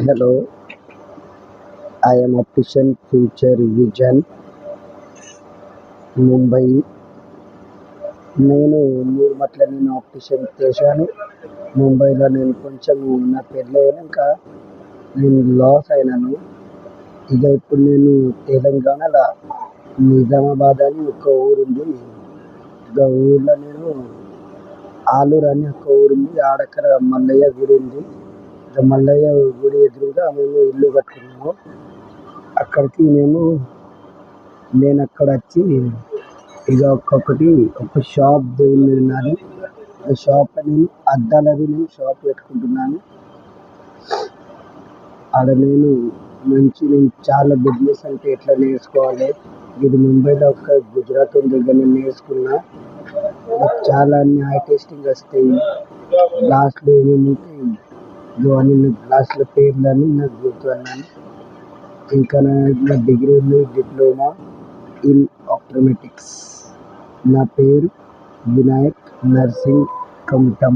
Hello, I am Optician Future Vision, Mumbai. నేను ఆప్టిషన్ చేశాను. ముంబైలో నేను కొంచెము నా పెళ్ళైనాక నేను లాస్ అయినాను. ఇప్పుడు నేను తెలంగాణలో నిజామాబాద్ అని ఒక ఊరుంది. ఊర్లో నేను ఆలూరు అని ఒక ఊరుంది. ఆడక్కడ మల్లయ్య గుడి ఉంది. మల్లయ్య గుడి ఎదురుగా మేము ఇల్లు కట్టుకున్నాము. అక్కడికి నేను అక్కడ వచ్చి ఒక షాప్ దేవుని ఉన్నది. ఆ షాప్ అద్దాలది షాప్ పెట్టుకుంటున్నాను. ఆడ నేను చాలా బిజినెస్ అంటే ఎట్లా నేర్చుకోవాలి, ఇది ముంబైలో ఒక గుజరాత్ దగ్గర నేను నేర్చుకున్నా. నాకు చాలా అన్ని ఐ టెస్టింగ్ వస్తాయి. గ్లాసులు ఏమేమి ఉంటాయి అన్ని గ్లాసుల పేర్లని నాకు గుర్తున్నాను. ఇంకా నా డిగ్రీ ఉంది, డిప్లొమా ఇన్ ఆప్టోమెటిక్స్. నా పేరు వినాయక్ నర్సింగ్ కమటం.